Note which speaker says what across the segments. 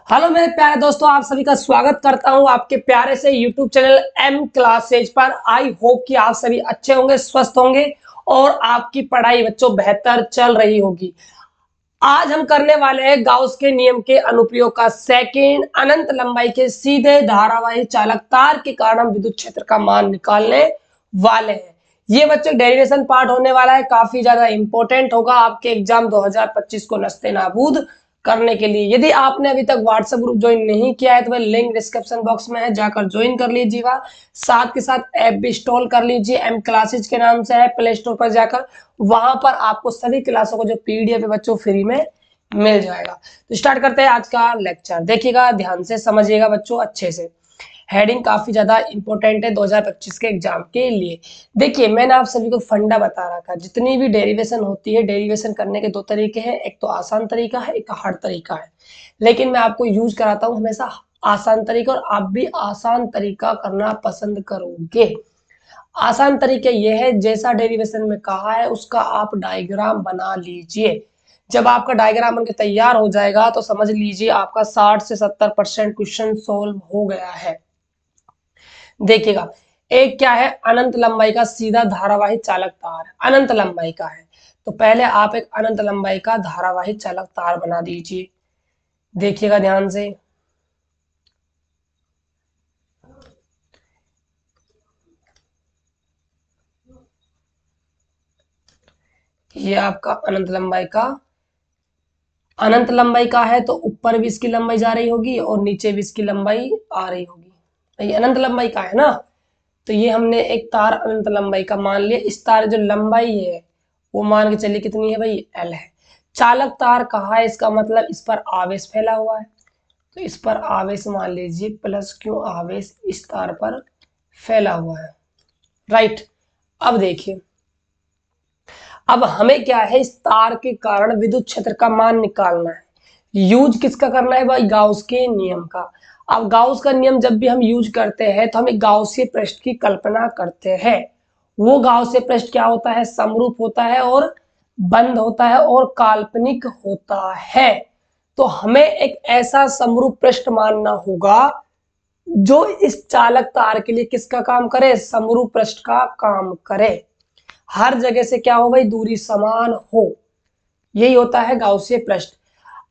Speaker 1: Hello मेरे प्यारे दोस्तों, आप सभी का स्वागत करता हूं आपके प्यारे से YouTube चैनल एम क्लासेज पर। आई होप कि आप सभी अच्छे होंगे, स्वस्थ होंगे और आपकी पढ़ाई बच्चों बेहतर चल रही होगी। आज हम करने वाले हैं गाउस के नियम के अनुप्रयोग का सेकंड, अनंत लंबाई के सीधे धारावाही चालक तार के कारण हम विद्युत क्षेत्र का मान निकालने वाले हैं। ये बच्चों डेरिवेशन पार्ट होने वाला है, काफी ज्यादा इंपॉर्टेंट होगा आपके एग्जाम 2025 को नस्ते नाबूद करने के लिए। यदि आपने अभी तक व्हाट्सएप ग्रुप ज्वाइन नहीं किया है तो वह लिंक डिस्क्रिप्शन बॉक्स में है, जाकर ज्वाइन कर लीजिएगा। साथ के साथ ऐप भी इंस्टॉल कर लीजिए, एम क्लासेज के नाम से है, प्ले स्टोर पर जाकर वहां पर आपको सभी क्लासों को जो पीडीएफ है बच्चों फ्री में मिल जाएगा। तो स्टार्ट करते हैं आज का लेक्चर। देखिएगा, ध्यान से समझिएगा बच्चों अच्छे से। हेडिंग काफी ज्यादा इंपॉर्टेंट है 2025 के एग्जाम के लिए। देखिए, मैंने आप सभी को फंडा बता रहा था, जितनी भी डेरिवेशन होती है, डेरिवेशन करने के दो तरीके हैं, एक तो आसान तरीका है, एक हार्ड तरीका है। लेकिन मैं आपको यूज कराता हूं हमेशा आसान तरीका, और आप भी आसान तरीका करना पसंद करोगे। आसान तरीके ये है, जैसा डेरिवेशन में कहा है उसका आप डायग्राम बना लीजिए। जब आपका डायग्राम बनकर तैयार हो जाएगा तो समझ लीजिए आपका 60 से 70% क्वेश्चन सोल्व हो गया है। देखिएगा, एक क्या है, अनंत लंबाई का सीधा धारावाही चालक तार, अनंत लंबाई का है। तो पहले आप एक अनंत लंबाई का धारावाही चालक तार बना दीजिए। देखिएगा ध्यान से, ये आपका अनंत लंबाई का है, तो ऊपर भी इसकी लंबाई जा रही होगी और नीचे भी इसकी लंबाई आ रही होगी। ये अनंत लंबाई का है ना। तो ये हमने एक तार अनंत लंबाई का मान लिया। इस तार जो लंबाई है वो मान के चलिए कितनी है भाई, एल है। चालक तार कहा है, इसका मतलब इस पर आवेश फैला हुआ है। तो इस पर आवेश मान लीजिए प्लस क्यू आवेश इस तार पर फैला हुआ है। राइट। अब देखिए, अब हमें क्या है, इस तार के कारण विद्युत क्षेत्र का मान निकालना है। यूज किसका करना है भाई, गाउस के नियम का। अब गाउस का नियम जब भी हम यूज करते हैं तो हम एक गाउसीय पृष्ठ की कल्पना करते हैं। वो गाउसीय पृष्ठ क्या होता है, समरूप होता है और बंद होता है और काल्पनिक होता है। तो हमें एक ऐसा समरूप पृष्ठ मानना होगा जो इस चालक तार के लिए किसका काम करे, समरूप पृष्ठ का काम करे। हर जगह से क्या हो भाई, दूरी समान हो। यही होता है गाउसीय पृष्ठ।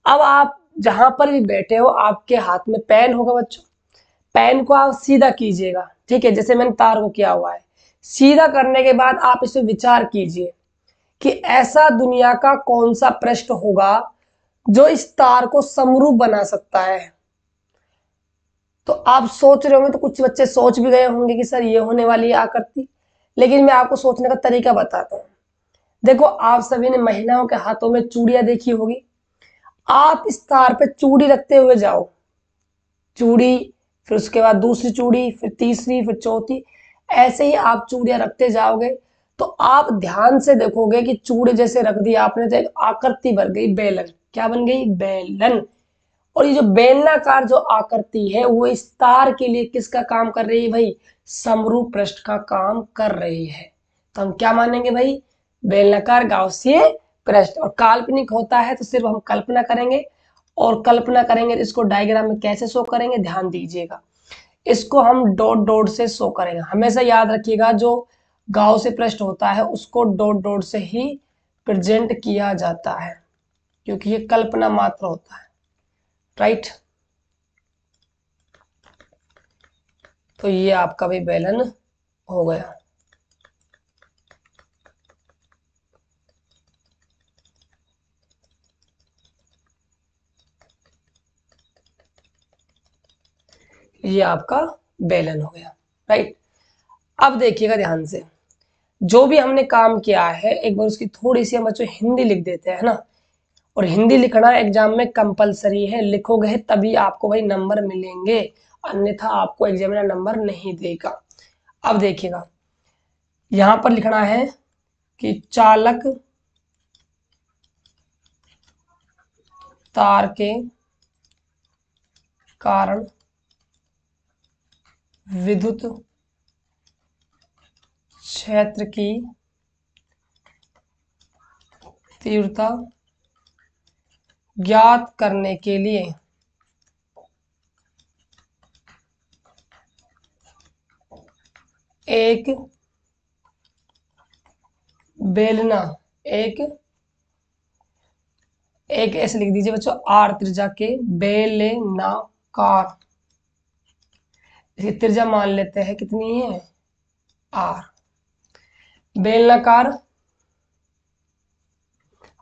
Speaker 1: अब आप जहां पर भी बैठे हो, आपके हाथ में पेन होगा बच्चों। पेन को आप सीधा कीजिएगा, ठीक है, जैसे मैंने तार को किया हुआ है। सीधा करने के बाद आप इस पे विचार कीजिए कि ऐसा दुनिया का कौन सा पृष्ठ होगा जो इस तार को समरूप बना सकता है। तो आप सोच रहे होंगे, तो कुछ बच्चे सोच भी गए होंगे कि सर ये होने वाली है आकृति। लेकिन मैं आपको सोचने का तरीका बताता हूँ। देखो, आप सभी ने महिलाओं के हाथों में चूड़ियां देखी होगी। आप इस तार पे चूड़ी रखते हुए जाओ, चूड़ी, फिर उसके बाद दूसरी चूड़ी, फिर तीसरी, फिर चौथी। ऐसे ही आप चूड़ियां रखते जाओगे तो आप ध्यान से देखोगे कि चूड़ी जैसे रख दी आपने तो एक आकृति बन गई, बेलन। क्या बन गई, बेलन। और ये जो बेलनाकार जो आकृति है वो इस तार के लिए किसका काम कर रही है भाई, समरूप पृष्ठ का काम कर रही है। तो हम क्या मानेंगे भाई, बेलनाकार गाउसीय पृष्ठ। और काल्पनिक होता है तो सिर्फ हम कल्पना करेंगे, और कल्पना करेंगे तो इसको डायग्राम में कैसे शो करेंगे, ध्यान दीजिएगा। इसको हम डॉट डॉट से शो करेंगे। हमेशा याद रखिएगा, जो गाउसीय पृष्ठ होता है उसको डॉट डॉट से ही प्रेजेंट किया जाता है, क्योंकि ये कल्पना मात्र होता है। राइट। तो ये आपका भी बेलन हो गया। ये आपका बेलन हो गया। राइट। अब देखिएगा ध्यान से, जो भी हमने काम किया है एक बार उसकी थोड़ी सी हम बच्चों हिंदी लिख देते हैं ना। और हिंदी लिखना एग्जाम में कंपलसरी है, लिखोगे तभी आपको भाई नंबर मिलेंगे, अन्यथा आपको एग्जामिनर नंबर नहीं देगा। अब देखिएगा, यहां पर लिखना है कि चालक तार के कारण विद्युत क्षेत्र की तीव्रता ज्ञात करने के लिए एक बेलना, एक एक ऐसे लिख दीजिए बच्चों, आर त्रिज्या के बेलनाकार, इसकी त्रिज्या मान लेते हैं कितनी है, आर। बेलनाकार,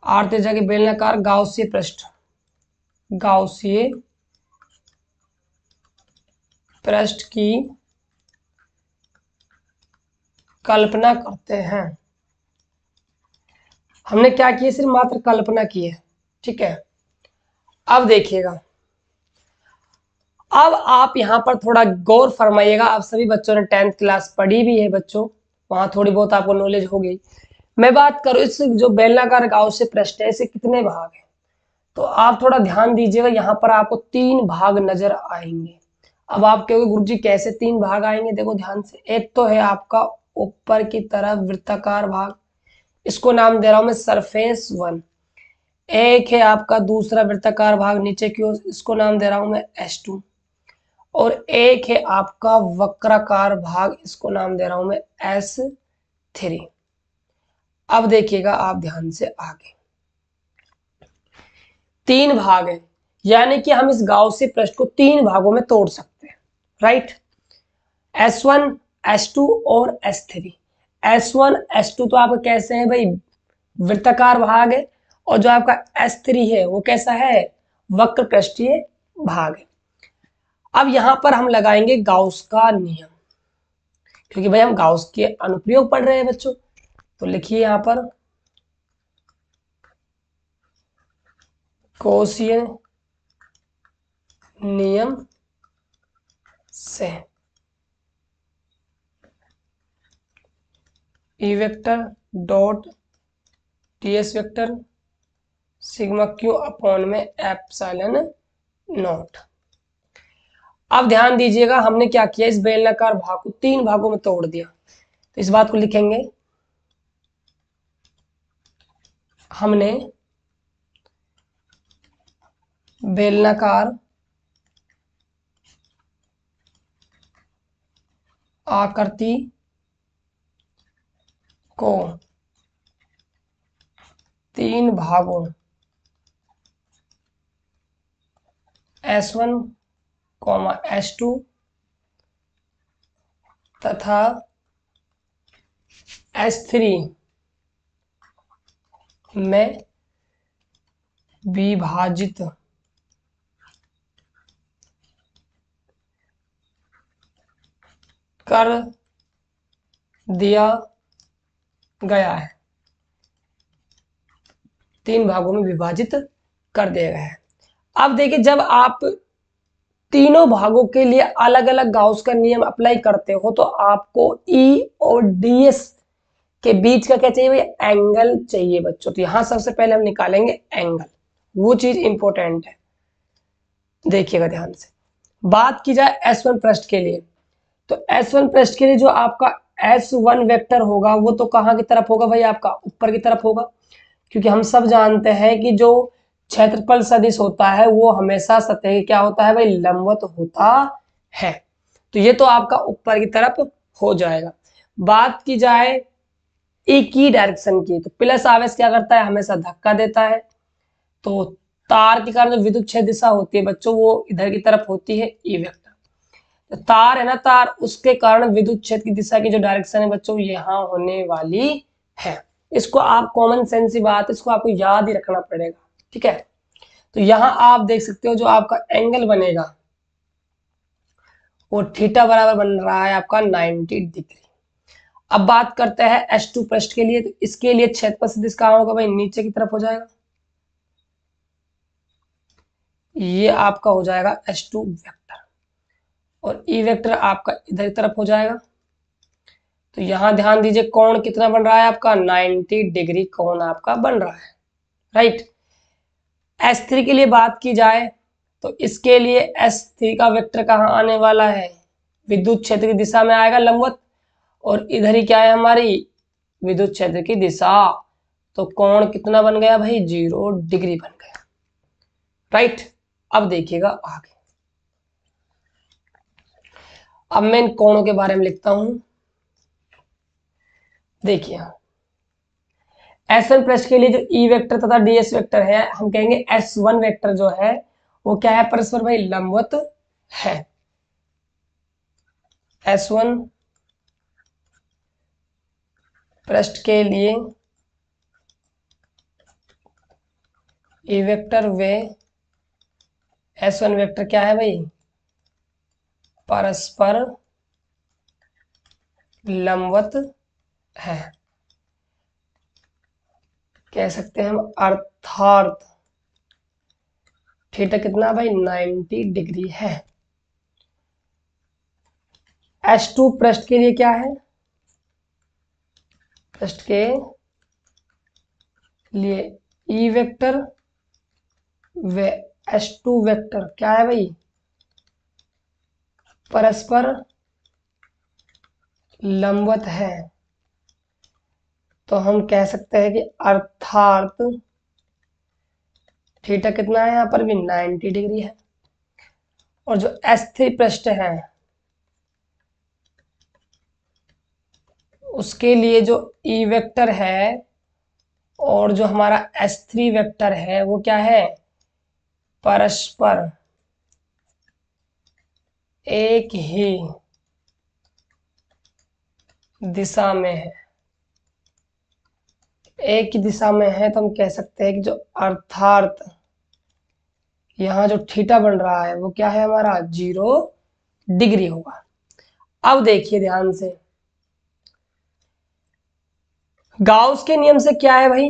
Speaker 1: आर त्रिज्या के बेलनाकार गाउसीय पृष्ठ, गाउसीय पृष्ठ की कल्पना करते हैं। हमने क्या किया, सिर्फ मात्र कल्पना की है, ठीक है। अब देखिएगा, अब आप यहाँ पर थोड़ा गौर फरमाइएगा। आप सभी बच्चों ने 10th क्लास पढ़ी भी है बच्चों, वहां थोड़ी बहुत आपको नॉलेज हो गई। मैं बात करूं इस जो बेलनाकार गाउसीय पृष्ठ है, इसे कितने भाग हैं, तो आप थोड़ा ध्यान दीजिएगा। यहाँ पर आपको 3 भाग नजर आएंगे। अब आप कहोगे गुरुजी कैसे 3 भाग आएंगे, देखो ध्यान से। एक तो है आपका ऊपर की तरफ वृत्ताकार भाग, इसको नाम दे रहा हूं मैं सरफेस 1। एक है आपका दूसरा वृत्ताकार भाग नीचे की ओर, इसको नाम दे रहा हूं मैं S2। और एक है आपका वक्राकार भाग, इसको नाम दे रहा हूं मैं S3। अब देखिएगा आप ध्यान से आगे, 3 भाग है, यानी कि हम इस गाउसीय पृष्ठ को 3 भागों में तोड़ सकते हैं, राइट। S1, S2 और S3। S1, S2 तो आपका कैसे है भाई, वृत्ताकार भाग है, और जो आपका S3 है वो कैसा है, वक्र पृष्ठीय भाग है। अब यहां पर हम लगाएंगे गाउस का नियम, क्योंकि भाई हम गाउस के अनुप्रयोग पढ़ रहे हैं बच्चों। तो लिखिए यहां पर कोशीय नियम से E vector dot TS vector sigma Q upon में एप्सिलॉन नॉट। अब ध्यान दीजिएगा, हमने क्या किया, इस बेलनाकार भाग को 3 भागों में तोड़ दिया। तो इस बात को लिखेंगे, हमने बेलनाकार आकृति को 3 भागों S1, S2 तथा S3 में विभाजित कर दिया गया है, 3 भागों में विभाजित कर दिया गया है। अब देखिए, जब आप तीनों भागों के लिए अलग अलग गाउस का नियम अप्लाई करते हो, तो आपको E और DS के बीच का क्या चाहिए भाई, एंगल चाहिए बच्चों। तो यहां सबसे पहले हम निकालेंगे एंगल, वो चीज इंपॉर्टेंट है, देखिएगा ध्यान से। बात की जाए S1 पृष्ठ के लिए, तो S1 पृष्ठ के लिए जो आपका S1 वेक्टर होगा वो तो कहाँ की तरफ होगा भाई, आपका ऊपर की तरफ होगा, क्योंकि हम सब जानते हैं कि जो क्षेत्रफल सदिश होता है वो हमेशा सतह क्या होता है भाई, लंबवत होता है। तो ये तो आपका ऊपर की तरफ हो जाएगा। बात की जाए एक ही डायरेक्शन की, तो प्लस आवेश क्या करता है, हमेशा धक्का देता है। तो तार के कारण जो विद्युत क्षेत्र दिशा होती है बच्चों, वो इधर की तरफ होती है ई वेक्टर। तो तार है ना, तार, उसके कारण विद्युत क्षेत्र की दिशा की जो डायरेक्शन है बच्चों, यहाँ होने वाली है। इसको आप कॉमन सेंस की बात, इसको आपको याद ही रखना पड़ेगा, ठीक है। तो यहां आप देख सकते हो जो आपका एंगल बनेगा वो थीटा बराबर बन रहा है आपका 90 डिग्री। अब बात करते हैं S2 पृष्ठ के लिए, तो इसके लिए क्षेत्रफल सदिश कहां होगा भाई, नीचे की तरफ हो जाएगा, ये आपका हो जाएगा S2 वेक्टर, और ई वेक्टर आपका इधर की तरफ हो जाएगा। तो यहां ध्यान दीजिए, कोण कितना बन रहा है आपका, 90 डिग्री कोण आपका बन रहा है, राइट। S3 के लिए बात की जाए, तो इसके लिए S3 का वेक्टर कहाँ आने वाला है, विद्युत क्षेत्र की दिशा में आएगा लंबवत, और इधर ही क्या है हमारी विद्युत क्षेत्र की दिशा। तो कोण कितना बन गया भाई, 0 डिग्री बन गया, राइट। अब देखिएगा आगे, अब मैं इन कोणों के बारे में लिखता हूं। देखिए S1 पृष्ठ के लिए जो E वेक्टर तथा DS वेक्टर है, हम कहेंगे S1 वेक्टर जो है वो क्या है, परस्पर भाई लंबवत है। S1 पृष्ठ के लिए E वेक्टर व S1 वेक्टर क्या है भाई, परस्पर लंबवत है, कह सकते हैं हम, अर्थात थीटा कितना भाई 90 डिग्री है। S2 पृष्ठ के लिए क्या है, पृष्ठ के लिए E वेक्टर व S2 वेक्टर क्या है भाई, परस्पर लंबवत है। तो हम कह सकते हैं कि अर्थात थीटा कितना है, यहाँ पर भी 90 डिग्री है। और जो S3 पृष्ठ है उसके लिए जो E वेक्टर है और जो हमारा S3 वेक्टर है वो क्या है, परस्पर एक ही दिशा में है, एक ही दिशा में है। तो हम कह सकते हैं कि जो अर्थात यहाँ जो थीटा बन रहा है वो क्या है हमारा 0 डिग्री होगा। अब देखिए ध्यान से, गाउस के नियम से क्या है भाई,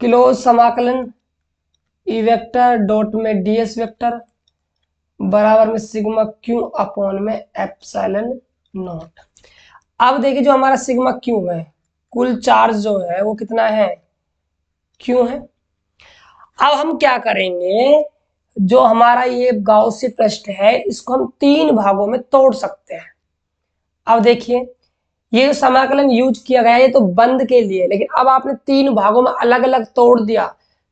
Speaker 1: क्लोज समाकलन ई वेक्टर डॉट में डीएस वेक्टर बराबर में सिग्मा क्यू अपॉन में एप्सिलॉन नॉट। अब देखिए जो हमारा सिग्मा क्यू है, कुल चार्ज जो है वो कितना है, क्यू है। अब हम क्या करेंगे, जो हमारा ये गाउसी पृष्ठ है इसको हम 3 भागों में तोड़ सकते हैं। अब देखिए ये जो समाकलन यूज किया गया है ये तो बंद के लिए, लेकिन अब आपने 3 भागों में अलग अलग तोड़ दिया,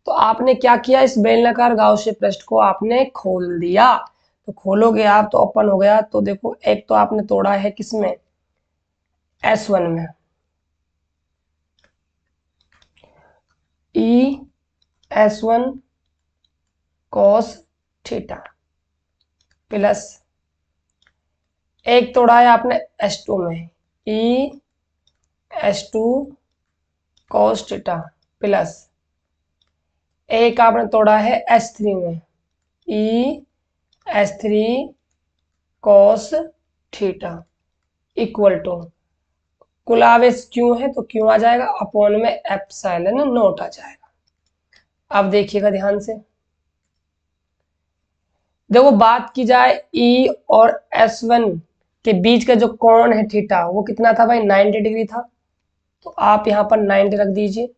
Speaker 1: तो आपने क्या किया, इस बेलनाकार गाउसी पृष्ठ को आपने खोल दिया। तो खोलोगे आप तो ओपन हो गया। तो देखो एक तो आपने तोड़ा है किसमें, S1 में, E S1 cos theta plus एक तोड़ा है आपने S2 में, E S2 cos theta plus एक आपने तोड़ा है S3 में, E S3 cos theta equal to, कुल आवेश क्यों है तो क्यों आ जाएगा अपॉन में एप्सिलॉन नॉट आ जाएगा। अब देखिएगा ध्यान से, देखो बात की जाए E और S1 के बीच का जो कोण है थीटा वो कितना था भाई, 90 डिग्री था। तो आप यहाँ पर 90 रख दीजिए,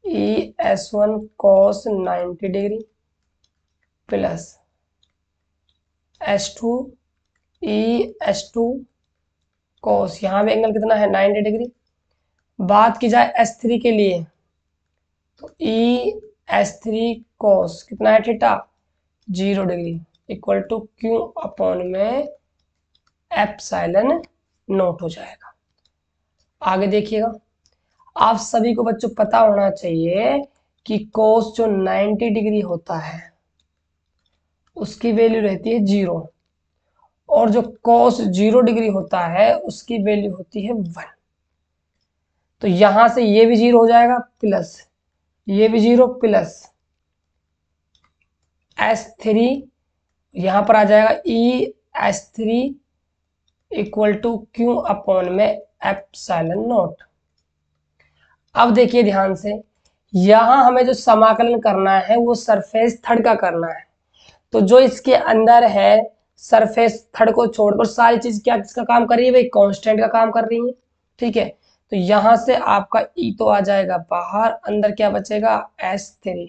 Speaker 1: E S1 cos 90 degree plus S2 E S2 cos, यहाँ भी एंगल कितना है 90 डिग्री। बात की जाए S3 के लिए तो E S3 cos कितना है theta 0 degree equal to Q upon में एप्सिलॉन नॉट हो जाएगा। आगे देखिएगा, आप सभी को बच्चों पता होना चाहिए कि कोस जो 90 डिग्री होता है उसकी वैल्यू रहती है 0, और जो कोस 0 डिग्री होता है उसकी वैल्यू होती है 1। तो यहां से ये भी 0 हो जाएगा प्लस ये भी 0 प्लस S3 यहां पर आ जाएगा E S3 equal to Q upon में एप्सिलॉन नॉट। अब देखिए ध्यान से, यहां हमें जो समाकलन करना है वो सरफेस थर्ड का करना है। तो जो इसके अंदर है सरफेस थर्ड को छोड़कर सारी चीज क्या किसका काम कर रही है भाई, कांस्टेंट का काम कर रही है। ठीक है, तो यहां से आपका E तो आ जाएगा बाहर, अंदर क्या बचेगा S3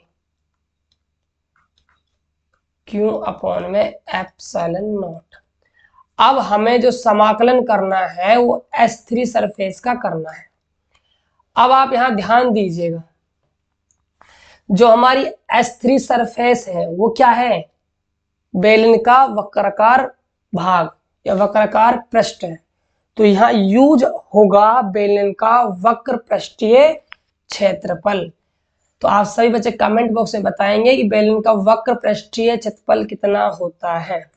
Speaker 1: क्यू अपॉन में एप्सिलॉन नॉट। अब हमें जो समाकलन करना है वो S3 सरफेस का करना है। अब आप यहां ध्यान दीजिएगा, जो हमारी S3 सरफेस है वो क्या है, बेलन का वक्राकार भाग या वक्राकार पृष्ठ है। तो यहाँ यूज होगा बेलन का वक्र पृष्ठीय क्षेत्रफल। तो आप सभी बच्चे कमेंट बॉक्स में बताएंगे कि बेलन का वक्र पृष्ठीय क्षेत्रफल कितना होता है।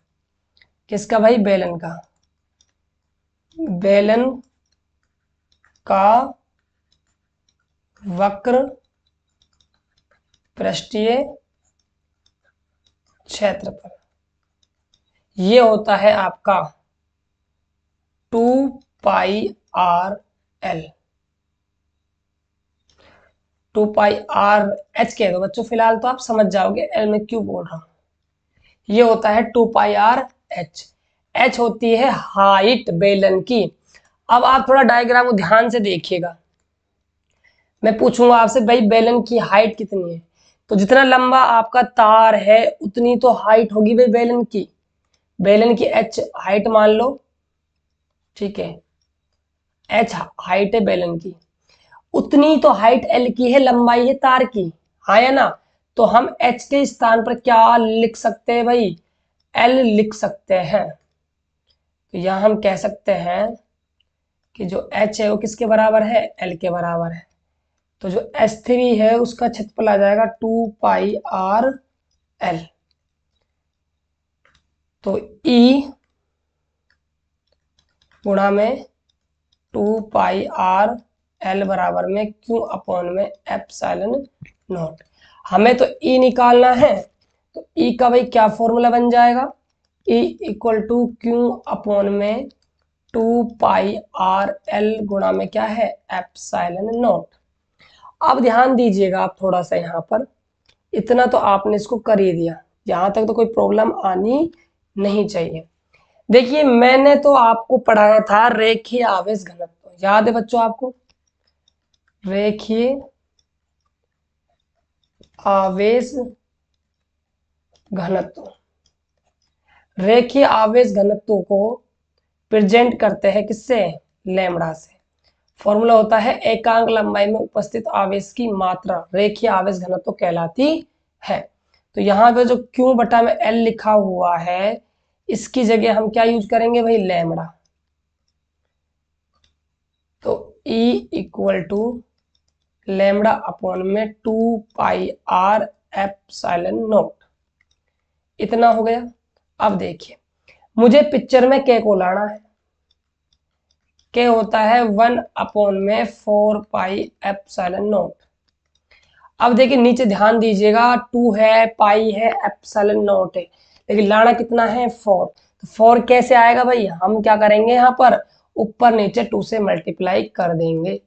Speaker 1: किसका भाई? बेलन का। बेलन का वक्र पृष्ठीय क्षेत्रफल ये होता है आपका 2πr_l। 2πr_h कह दो बच्चों फिलहाल, तो आप समझ जाओगे एल में क्यों बोल रहा हूं। ये होता है 2πr_h। h होती है हाइट बेलन की। अब आप थोड़ा डायग्राम को ध्यान से देखिएगा। मैं पूछूंगा आपसे भाई बेलन की हाइट कितनी है, तो जितना लंबा आपका तार है उतनी तो हाइट होगी भाई बेलन की। बेलन की h हाइट मान लो, ठीक है, h हाइट है बेलन की, उतनी तो हाइट l की है, लंबाई है तार की, हाँ या ना। तो हम h के स्थान पर क्या लिख सकते हैं भाई? l लिख सकते हैं। तो यहां हम कह सकते हैं कि जो h है वो किसके बराबर है? l के बराबर है। तो जो S3 है उसका क्षेत्रफल आ जाएगा 2πr_l। तो E गुणा में 2πr_l बराबर में Q/में ε0। हमें तो E निकालना है, तो E का भाई क्या फॉर्मूला बन जाएगा? E = Q/में 2πr_l गुणा में क्या है? ε0। अब ध्यान दीजिएगा आप थोड़ा सा यहाँ पर, इतना तो आपने इसको कर ही दिया, यहां तक तो कोई प्रॉब्लम आनी नहीं चाहिए। देखिए मैंने तो आपको पढ़ाया था रेखीय आवेश घनत्व, याद है बच्चों आपको? रेखीय आवेश घनत्व। रेखीय आवेश घनत्व को प्रेजेंट करते हैं किससे? लैम्ब्डा से। फॉर्मूला होता है एकांक लंबाई में उपस्थित आवेश की मात्रा रेखीय आवेश घनत्व कहलाती है। तो यहाँ पे जो Q/L लिखा हुआ है इसकी जगह हम क्या यूज करेंगे भाई? लैम्ब्डा। तो E = λ/में 2πr_ε0 इतना हो गया। अब देखिए मुझे पिक्चर में K को लाना है। K होता है 1/में 4πε0। अब देखिए नीचे ध्यान दीजिएगा, 2 है, पाई है, ε0 है, लेकिन लाना कितना है? 4। तो 4 कैसे आएगा भाई? हम क्या करेंगे यहाँ पर ऊपर नीचे 2 से मल्टीप्लाई कर देंगे।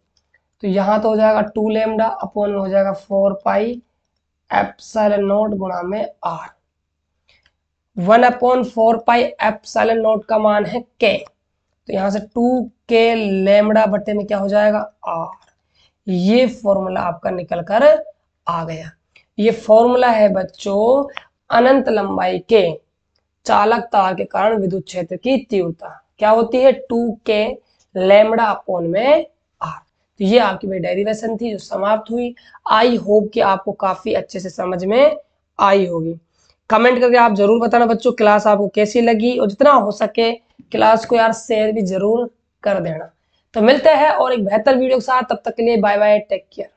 Speaker 1: तो यहाँ तो हो जाएगा 2λ में हो जाएगा 4πε0 गुणा में r। 1/4πε0 का मान है K, तो यहाँ से 2K λ बटे में क्या हो जाएगा? r। ये फॉर्मूला आपका निकल कर आ गया। ये फॉर्मूला है बच्चों अनंत लंबाई के चालक तार के कारण विद्युत क्षेत्र की तीव्रता क्या होती है? 2K λ में r। तो ये आपकी भाई डेरिवेशन थी जो समाप्त हुई। आई होप कि आपको काफी अच्छे से समझ में आई होगी। कमेंट करके आप जरूर बताना बच्चों क्लास आपको कैसी लगी, और जितना हो सके क्लास को यार शेयर भी जरूर कर देना। तो मिलते हैं और एक बेहतर वीडियो के साथ, तब तक के लिए बाय बाय, टेक केयर।